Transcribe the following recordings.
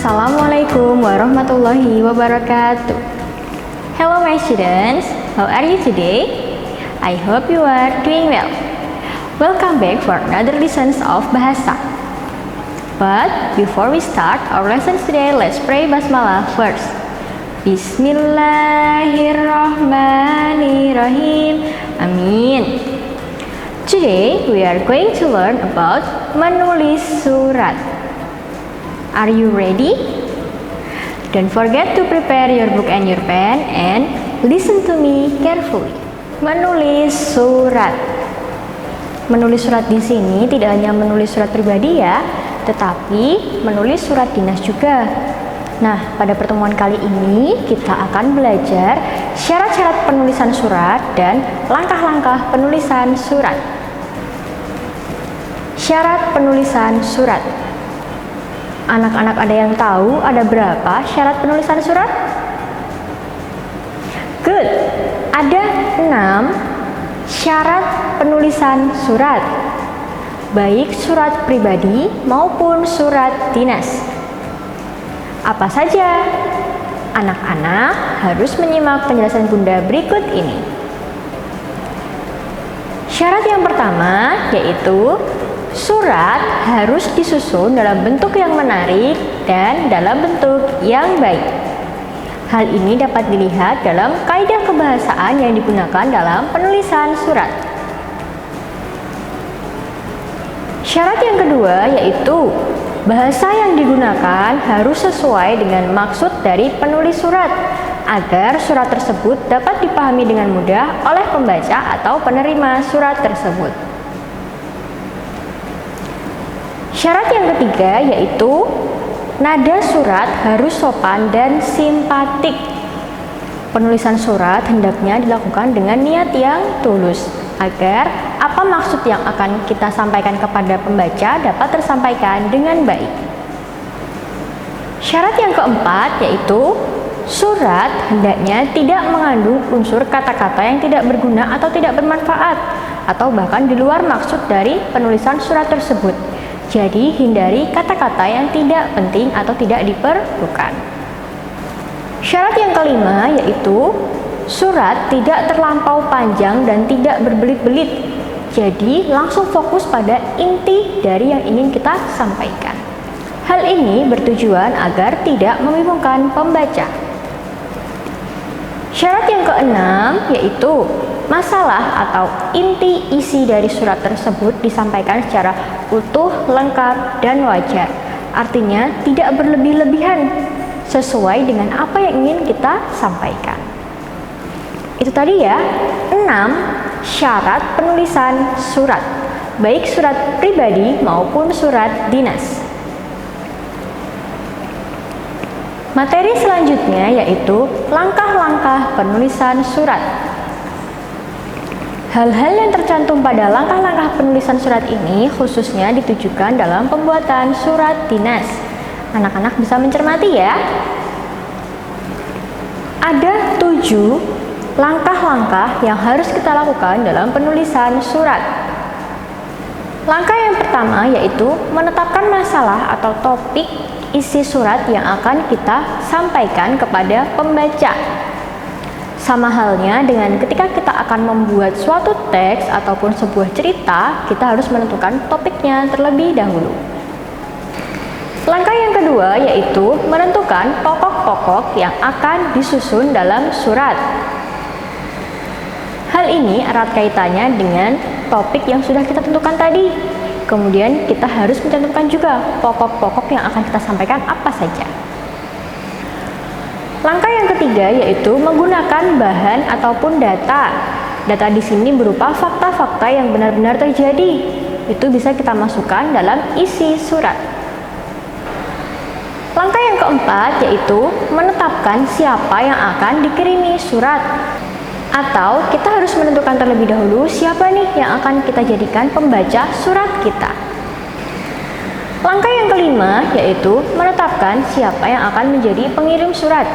Assalamualaikum warahmatullahi wabarakatuh. Hello my students, how are you today? I hope you are doing well. Welcome back for another lessons of Bahasa. But before we start our lessons today, let's pray Basmalah first. Bismillahirrahmanirrahim. Amin. Today we are going to learn about menulis surat. Are you ready? Don't forget to prepare your book and your pen and listen to me carefully. Menulis surat. Menulis surat di sini tidak hanya menulis surat pribadi ya, tetapi menulis surat dinas juga. Nah, pada pertemuan kali ini kita akan belajar syarat-syarat penulisan surat dan langkah-langkah penulisan surat. Syarat penulisan surat. Anak-anak ada yang tahu ada berapa syarat penulisan surat? Good. Ada 6 syarat penulisan surat. Baik surat pribadi maupun surat dinas. Apa saja? Anak-anak harus menyimak penjelasan Bunda berikut ini. Syarat yang pertama yaitu surat harus disusun dalam bentuk yang menarik dan dalam bentuk yang baik. Hal ini dapat dilihat dalam kaidah kebahasaan yang digunakan dalam penulisan surat. Syarat yang kedua yaitu bahasa yang digunakan harus sesuai dengan maksud dari penulis surat agar surat tersebut dapat dipahami dengan mudah oleh pembaca atau penerima surat tersebut. Syarat yang ketiga yaitu nada surat harus sopan dan simpatik. Penulisan surat hendaknya dilakukan dengan niat yang tulus agar apa maksud yang akan kita sampaikan kepada pembaca dapat tersampaikan dengan baik. Syarat yang keempat yaitu surat hendaknya tidak mengandung unsur kata-kata yang tidak berguna atau tidak bermanfaat atau bahkan di luar maksud dari penulisan surat tersebut. Jadi hindari kata-kata yang tidak penting atau tidak diperlukan. Syarat yang kelima yaitu surat tidak terlampau panjang dan tidak berbelit-belit. Jadi langsung fokus pada inti dari yang ingin kita sampaikan. Hal ini bertujuan agar tidak membingungkan pembaca. Syarat yang keenam yaitu masalah atau inti isi dari surat tersebut disampaikan secara utuh, lengkap, dan wajar. Artinya tidak berlebih-lebihan, sesuai dengan apa yang ingin kita sampaikan. Itu tadi ya, 6 syarat penulisan surat, baik surat pribadi maupun surat dinas. Materi selanjutnya yaitu langkah-langkah penulisan surat. Hal-hal yang tercantum pada langkah-langkah penulisan surat ini khususnya ditujukan dalam pembuatan surat dinas. Anak-anak bisa mencermati ya. Ada 7 langkah-langkah yang harus kita lakukan dalam penulisan surat. Langkah yang pertama yaitu menetapkan masalah atau topik isi surat yang akan kita sampaikan kepada pembaca. Sama halnya dengan ketika kita akan membuat suatu teks ataupun sebuah cerita, kita harus menentukan topiknya terlebih dahulu. Langkah yang kedua yaitu menentukan pokok-pokok yang akan disusun dalam surat. Hal ini erat kaitannya dengan topik yang sudah kita tentukan tadi. Kemudian kita harus mencantumkan juga pokok-pokok yang akan kita sampaikan apa saja. Langkah yang ketiga yaitu menggunakan bahan ataupun data. Data di sini berupa fakta-fakta yang benar-benar terjadi. Itu bisa kita masukkan dalam isi surat. Langkah yang keempat yaitu menetapkan siapa yang akan dikirimi surat. Atau kita harus menentukan terlebih dahulu siapa nih yang akan kita jadikan pembaca surat kita. Langkah yang kelima yaitu menetapkan siapa yang akan menjadi pengirim surat.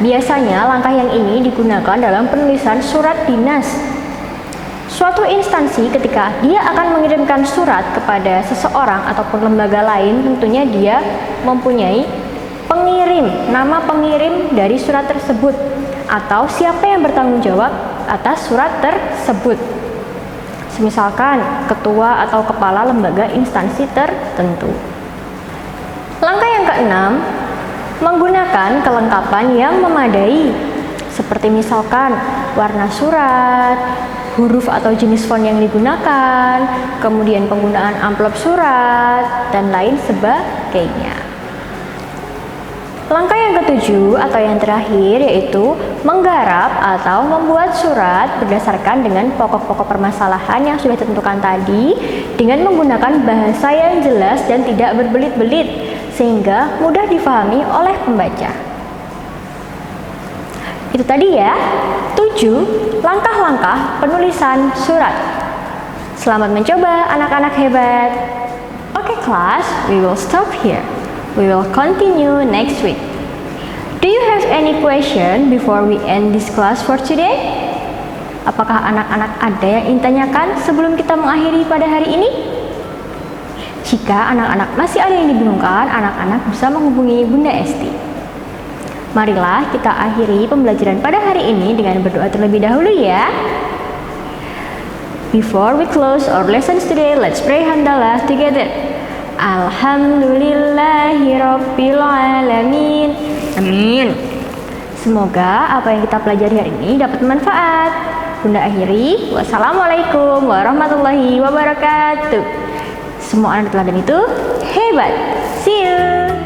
Biasanya langkah yang ini digunakan dalam penulisan surat dinas. Suatu instansi ketika dia akan mengirimkan surat kepada seseorang ataupun lembaga lain, tentunya dia mempunyai pengirim, nama pengirim dari surat tersebut, atau siapa yang bertanggung jawab atas surat tersebut. Misalkan ketua atau kepala lembaga instansi tertentu. Langkah yang keenam, menggunakan kelengkapan yang memadai, seperti misalkan warna surat, huruf atau jenis font yang digunakan, kemudian penggunaan amplop surat, dan lain sebagainya. Langkah yang ketujuh atau yang terakhir yaitu menggarap atau membuat surat berdasarkan dengan pokok-pokok permasalahan yang sudah ditentukan tadi dengan menggunakan bahasa yang jelas dan tidak berbelit-belit sehingga mudah difahami oleh pembaca. Itu tadi ya, 7 langkah-langkah penulisan surat. Selamat mencoba anak-anak hebat. Oke kelas, we will stop here. We will continue next week. Do you have any question before we end this class for today? Apakah anak-anak ada yang ingin tanyakan sebelum kita mengakhiri pada hari ini? Jika anak-anak masih ada yang dibingungkan, anak-anak bisa menghubungi Bunda Esti. Marilah kita akhiri pembelajaran pada hari ini dengan berdoa terlebih dahulu ya. Before we close our lessons today, let's pray hamdalah together. Alhamdulillahirabbil alamin. Amin. Semoga apa yang kita pelajari hari ini dapat bermanfaat. Bunda akhiri, wassalamualaikum warahmatullahi wabarakatuh. Semua anak teladan itu hebat. See you.